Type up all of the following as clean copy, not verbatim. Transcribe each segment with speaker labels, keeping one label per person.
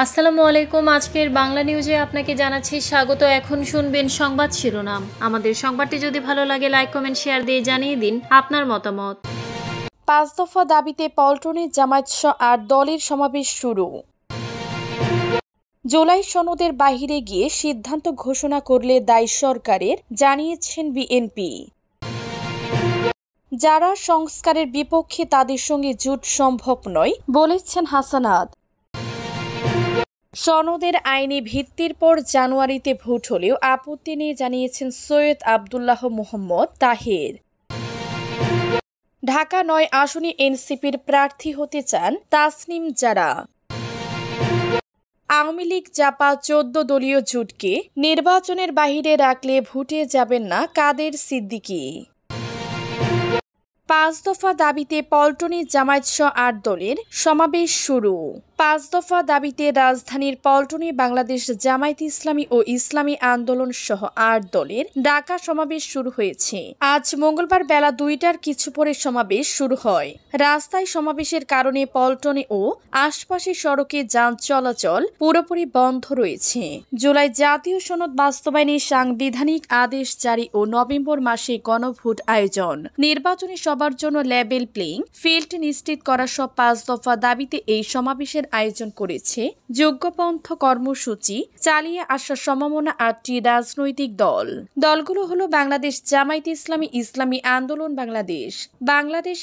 Speaker 1: আসসালামু আলাইকুম। আজকের বাংলা নিউজে আপনাকে জানাচ্ছি স্বাগত। এখন শুনবেন সংবাদ শিরোনাম। আমাদের সংবাদটি যদি ভালো লাগে লাইক কমেন্ট শেয়ার দিয়ে জানিয়ে দিন আপনার মতামত।
Speaker 2: 5 দফা দাবিতে পল্টনে জামায়াত-সহ 8 দলের সমাবেশ শুরু। জুলাই সনদের বাহিরে গিয়ে সিদ্ধান্ত ঘোষণা করলে দায়ী সরকারের, জানিয়েছেন বিএনপি। যারা সংস্কারের বিপক্ষে তাদের সঙ্গে জোট সম্ভব নয়, বলেছেন হাসানাত। সনদের আইনি ভিত্তির পর জানুয়ারিতে ভোট হলেও আপত্তি নিয়ে জানিয়েছেন সৈয়দ আব্দুল্লাহ মোহাম্মদ তাহের। ঢাকা 9 আসনে এনসিপির প্রার্থী হতে চান তাসনিম জারা। আওয়ামী লীগ জাপা 14 দলীয় জোটকে নির্বাচনের বাহিরে রাখলে ভোটে যাবেন না কাদের সিদ্দিকী। 5 দফা দাবিতে পল্টনে জামায়াত-সহ 8 দলের সমাবেশ শুরু। 5 দফা দাবিতে রাজধানীর পল্টনে বাংলাদেশ জামায়াতে ইসলামী ও ইসলামী আন্দোলন সহ 8 দলের ঢাকা সমাবেশ শুরু হয়েছে। আজ মঙ্গলবার বেলা 2টার কিছু পরে সমাবেশ শুরু হয়। রাস্তায় সমাবেশের কারণে পল্টনে ও আশপাশের সড়কে যান চলাচল পুরোপুরি বন্ধ রয়েছে। জুলাই জাতীয় সনদ বাস্তবায়নে সাংবিধানিক আদেশ জারি ও নভেম্বর মাসে গণভোট আয়োজন, নির্বাচনী সবার জন্য লেভেল প্লেইং ফিল্ড নিশ্চিত করা সব 5 দফা দাবিতে এই সমাবেশের আয়োজন করেছে যোগ্যপন্থ কর্মসূচি চালিয়ে আসা সমমনা 8টি রাজনৈতিক দল। দলগুলো হলো বাংলাদেশ জামায়াতে ইসলামী, ইসলামী আন্দোলন বাংলাদেশ, বাংলাদেশ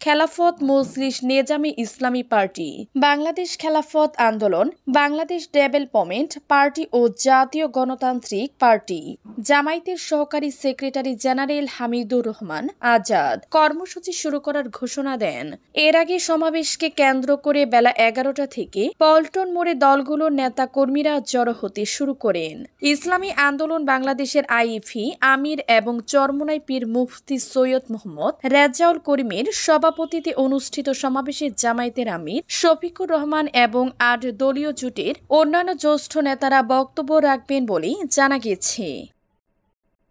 Speaker 2: খেলাফত মজলিস নেজামে ইসলামী পার্টি, বাংলাদেশ খেলাফত আন্দোলন, বাংলাদেশ ডেভেলপমেন্ট পার্টি ও জাতীয় গণতান্ত্রিক পার্টি। জামায়াতের সহকারী সেক্রেটারি জেনারেল হামিদুর রহমান আজাদ কর্মসূচি শুরু করার ঘোষণা দেন। এর আগে সমাবেশকে কেন্দ্র করে বেলা 11টা থেকে পল্টন মোড়ে দলগুলোর নেতা কর্মীরা জড়ো হতে শুরু করেন। ইসলামী আন্দোলন বাংলাদেশের আইএফি আমির এবং চরমোনাই পীর মুফতি সৈয়দ মোহাম্মদ রেজাউল করিমের সভাপতিত্বে অনুষ্ঠিত সমাবেশে জামায়াতের আমির শফিকুর রহমান এবং 8 দলীয় জোটের অন্যান্য জ্যেষ্ঠ নেতারা বক্তব্য রাখবেন বলে জানা গেছে।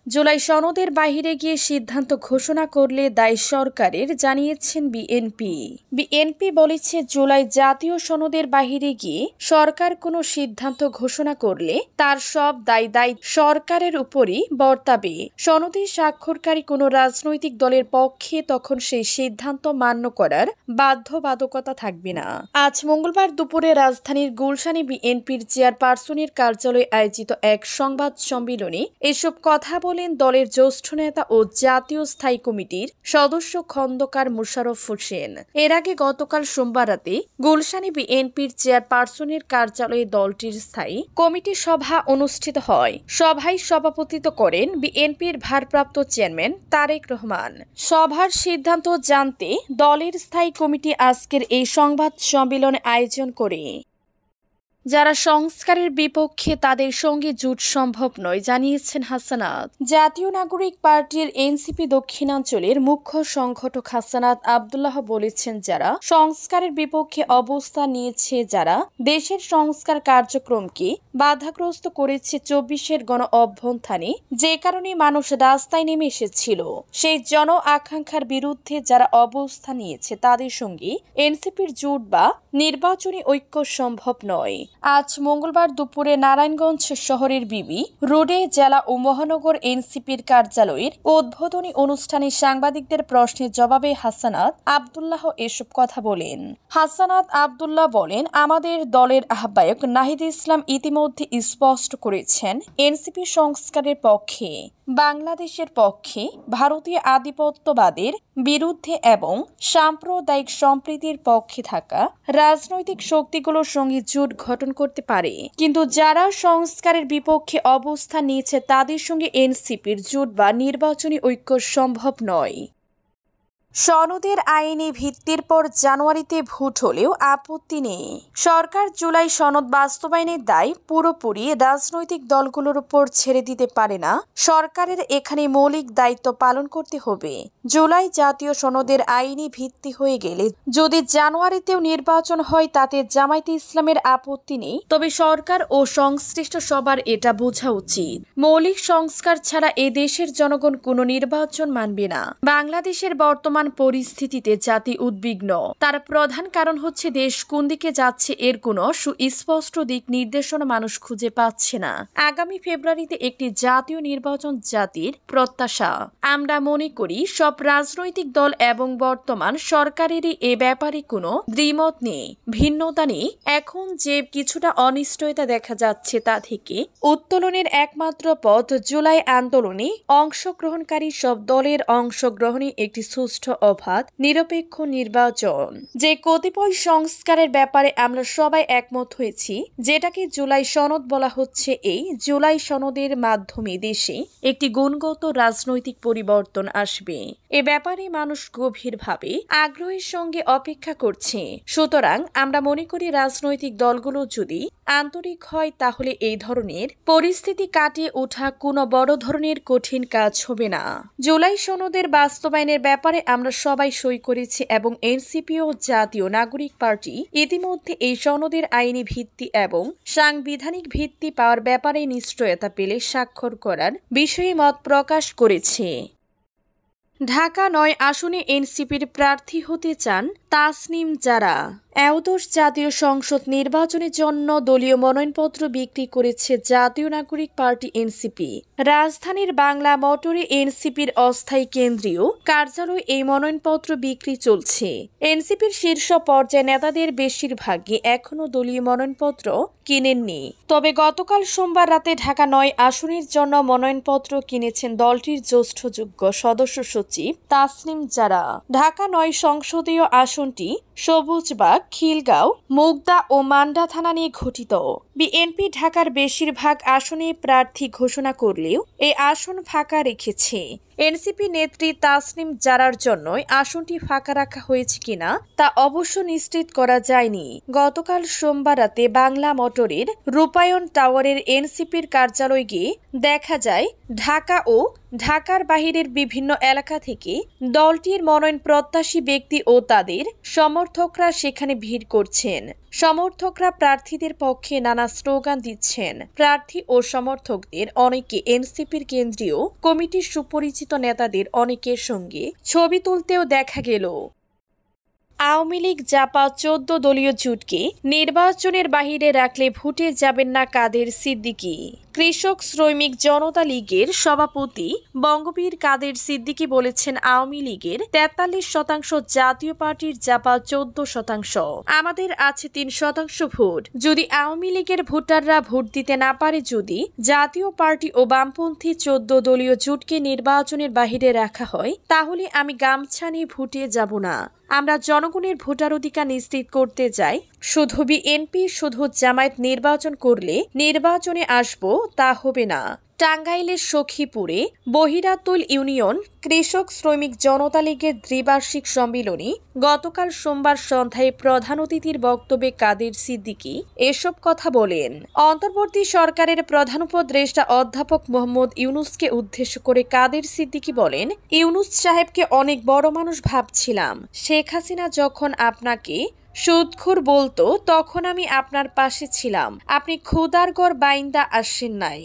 Speaker 2: জুলাই সনদের বাহিরে গিয়ে সিদ্ধান্ত ঘোষণা করলে দায়ী সরকারের, জানিয়েছেন বিএনপি বলেছে জুলাই জাতীয় সনদের বাহিরে গিয়ে সরকার কোনো সিদ্ধান্ত ঘোষণা করলে তার সব দায় সরকারের উপরই বর্তাবে। সনদে স্বাক্ষরকারী কোনো রাজনৈতিক দলের পক্ষে তখন সেই সিদ্ধান্ত মান্য করার বাধ্যবাধকতা থাকবে না। আজ মঙ্গলবার দুপুরে রাজধানীর গুলশানে বিএনপির চেয়ারপারসনের কার্যালয়ে আয়োজিত এক সংবাদ সম্মেলনে এসব কথা বলেন দলের জ্যেষ্ঠ নেতা ও জাতীয় স্থায়ী কমিটির সদস্য খন্দকার মোশাররফ হোসেন। এর আগে গতকাল সোমবার রাতে গুলশানে বিএনপির চেয়ারপারসনের কার্যালয়ে দলটির স্থায়ী কমিটির সভা অনুষ্ঠিত হয়। সভায় সভাপতিত্ব করেন বিএনপির ভারপ্রাপ্ত চেয়ারম্যান তারেক রহমান। সভার সিদ্ধান্ত জানতে দলের স্থায়ী কমিটি আজকের এই সংবাদ সম্মেলন আয়োজন করে। যারা সংস্কারের বিপক্ষে তাদের সঙ্গে জোট সম্ভব নয়, জানিয়েছেন হাসানাত। জাতীয় নাগরিক পার্টির এনসিপি দক্ষিণাঞ্চলের মুখ্য সংগঠক হাসানাত আব্দুল্লাহ বলেছেন, যারা সংস্কারের বিপক্ষে অবস্থান নিয়েছে, যারা দেশের সংস্কার কার্যক্রমকে বাধাগ্রস্ত করেছে 24-এর গণ অভ্যুত্থানে, যে কারণে মানুষ রাস্তায় নেমে এসেছিল, সেই জন আকাঙ্ক্ষার বিরুদ্ধে যারা অবস্থান নিয়েছে তাদের সঙ্গে এনসিপির জোট বা নির্বাচনী ঐক্য সম্ভব নয়। আজ মঙ্গলবার দুপুরে নারায়ণগঞ্জ শহরের বিবি রোডে জেলা ও মহানগর এনসিপির কার্যালয়ের উদ্বোধনী অনুষ্ঠানে সাংবাদিকদের প্রশ্নের জবাবে হাসানাত আব্দুল্লাহ এসব কথা বলেন। হাসানাত আব্দুল্লাহ বলেন, আমাদের দলের আহ্বায়ক নাহিদ ইসলাম ইতিমধ্যে স্পষ্ট করেছেন এনসিপি সংস্কারের পক্ষে, বাংলাদেশের পক্ষে, ভারতীয় আধিপত্যবাদের বিরুদ্ধে এবং সাম্প্রদায়িক সম্প্রীতির পক্ষে থাকা রাজনৈতিক শক্তিগুলোর সঙ্গে জোট গঠন করতে পারে, কিন্তু যারা সংস্কারের বিপক্ষে অবস্থান নিয়েছে তাদের সঙ্গে এনসিপির জোট বা নির্বাচনী ঐক্য সম্ভব নয়। সনদের আইনি ভিত্তির পর জানুয়ারিতে ভোট হলেও আপত্তি নেই। সরকার জুলাই সনদ বাস্তবায়নের দায় পুরোপুরি রাজনৈতিক দলগুলোর উপর ছেড়ে দিতে পারে না। সরকারের এখানে মৌলিক দায়িত্ব পালন করতে হবে। জুলাই জাতীয় সনদের আইনি ভিত্তি হয়ে গেলে যদি জানুয়ারিতেও নির্বাচন হয় তাতে জামায়াতে ইসলামের আপত্তি নেই, তবে সরকার ও সংশ্লিষ্ট সবার এটা বোঝা উচিত, মৌলিক সংস্কার ছাড়া এ দেশের জনগণ কোনো নির্বাচন মানবে না। বাংলাদেশের বর্তমান পরিস্থিতিতে জাতি উদ্বিগ্ন। তার প্রধান কারণ হচ্ছে দেশ কোন দিকে যাচ্ছে এর কোনো সুস্পষ্ট দিক নির্দেশনা মানুষ খুঁজে পাচ্ছে না। আগামী ফেব্রুয়ারিতে একটি জাতীয় নির্বাচন জাতির প্রত্যাশা। আমরা মনে করি সব রাজনৈতিক দল এবং বর্তমান সরকারেরই এ ব্যাপারে কোনো দ্বিমত নেই, ভিন্নতা নেই। এখন যে কিছুটা অনিশ্চয়তা দেখা যাচ্ছে তা থেকে উত্তোলনের একমাত্র পথ জুলাই আন্দোলনে অংশগ্রহণকারী সব দলের অংশগ্রহণে একটি সুষ্ঠু অবাধ নিরপেক্ষ নির্বাচন। যে কতিপয় সংস্কারের ব্যাপারে আমরা সবাই একমত হয়েছি, যেটাকে জুলাই সনদ বলা হচ্ছে, এই জুলাই সনদের মাধ্যমে দেশে একটি গুণগত রাজনৈতিক পরিবর্তন আসবে। এ ব্যাপারে মানুষ গভীরভাবে আগ্রহের সঙ্গে অপেক্ষা করছে। সুতরাং আমরা মনে করি রাজনৈতিক দলগুলো যদি আন্তরিক হয় তাহলে এই ধরনের পরিস্থিতি কাটিয়ে ওঠা কোনো বড় ধরনের কঠিন কাজ হবে না। জুলাই সনদের বাস্তবায়নের ব্যাপারে আমরা সবাই সই করেছি এবং এনসিপি ও জাতীয় নাগরিক পার্টি ইতিমধ্যে এই সনদের আইনি ভিত্তি এবং সাংবিধানিক ভিত্তি পাওয়ার ব্যাপারে নিশ্চয়তা পেলে স্বাক্ষর করার বিষয়ে মত প্রকাশ করেছে। ঢাকা ৯ আসনে এনসিপির প্রার্থী হতে চান তাসনিম জারা। একাদশ জাতীয় সংসদ নির্বাচনের জন্য দলীয় মনোনয়নপত্র বিক্রি করেছে জাতীয় নাগরিক পার্টি এনসিপি। রাজধানীর বাংলা মোটরে এনসিপির অস্থায়ী কেন্দ্রীয় কার্যালয়ে এই মনোনয়নপত্র বিক্রি চলছে। এনসিপির শীর্ষ পর্যায়ে নেতাদের বেশিরভাগই এখনও দলীয় মনোনয়নপত্র কিনেননি। তবে গতকাল সোমবার রাতে ঢাকা ৯ আসনের জন্য মনোনয়নপত্র কিনেছেন দলটির জ্যেষ্ঠযোগ্য সদস্য সচিব তাসনিম জারা। ঢাকা ৯ সংসদীয় আসনটি সবুজবাগ, খিলগাঁও, মুগদা ও মান্ডা থানা নিয়ে গঠিত। বিএনপি ঢাকার বেশিরভাগ আসনে প্রার্থী ঘোষণা করলেও এই আসন ফাঁকা রেখেছে। এনসিপি নেত্রী তাসনিম জারার জন্যই আসনটি ফাঁকা রাখা হয়েছে কিনা তা অবশ্য নিশ্চিত করা যায়নি। গতকাল সোমবার রাতে বাংলা মোটরের রূপায়ণ টাওয়ারের এনসিপির কার্যালয়ে গিয়ে দেখা যায় ঢাকা ও ঢাকার বাহিরের বিভিন্ন এলাকা থেকে দলটির মনোনয়ন প্রত্যাশী ব্যক্তি ও তাদের সমর্থকরা সেখানে ভিড় করছেন। সমর্থকরা প্রার্থীদের পক্ষে নানা স্লোগান দিচ্ছেন। প্রার্থী ও সমর্থকদের অনেকে এনসিপির কেন্দ্রীয় কমিটির সুপরিচিত নেতাদের অনেকের সঙ্গে ছবি তুলতেও দেখা গেল। আওয়ামী লীগ জাপা ১৪ দলীয় জোটকে নির্বাচনের বাহিরে রাখলে ভোটে যাবেন না কাদের সিদ্দিকী। কৃষক শ্রমিক জনতা লীগের সভাপতি বঙ্গবীর কাদের সিদ্দিকী বলেছেন, আওয়ামী লীগের ৪৩% জাতীয় পার্টির জাপা ১৪%। আমাদের আছে ৩% ভোট। যদি আওয়ামী লীগের ভোটাররা ভোট দিতে না পারে, যদি জাতীয় পার্টি ও বামপন্থী ১৪ দলীয় জোটকে নির্বাচনের বাহিরে রাখা হয়, তাহলে আমি গামছা নিয়ে ভোটে যাব না। আমরা জনগণের ভোটার অধিকার নিশ্চিত করতে চাই। শুধু বিএনপি, শুধু জামায়াত নির্বাচন করলে নির্বাচনে আসব তা হবে না। টাঙ্গাইলের সখীপুরে বহিরাতুল ইউনিয়ন কৃষক শ্রমিক জনতা লীগের দ্বিবার্ষিক সম্মেলনে গতকাল সোমবার সন্ধ্যায় প্রধান অতিথির বক্তব্যে কাদের সিদ্দিকী এসব কথা বলেন। অন্তর্বর্তী সরকারের প্রধান উপদেষ্টা অধ্যাপক মোহাম্মদ ইউনূসকে উদ্দেশ্য করে কাদের সিদ্দিকী বলেন, ইউনূস সাহেবকে অনেক বড় মানুষ ভাবছিলাম। শেখ হাসিনা যখন আপনাকে সুদখোর বলতো তখন আমি আপনার পাশে ছিলাম। আপনি ক্ষুধার ঘর বাইন্দা আসেন নাই।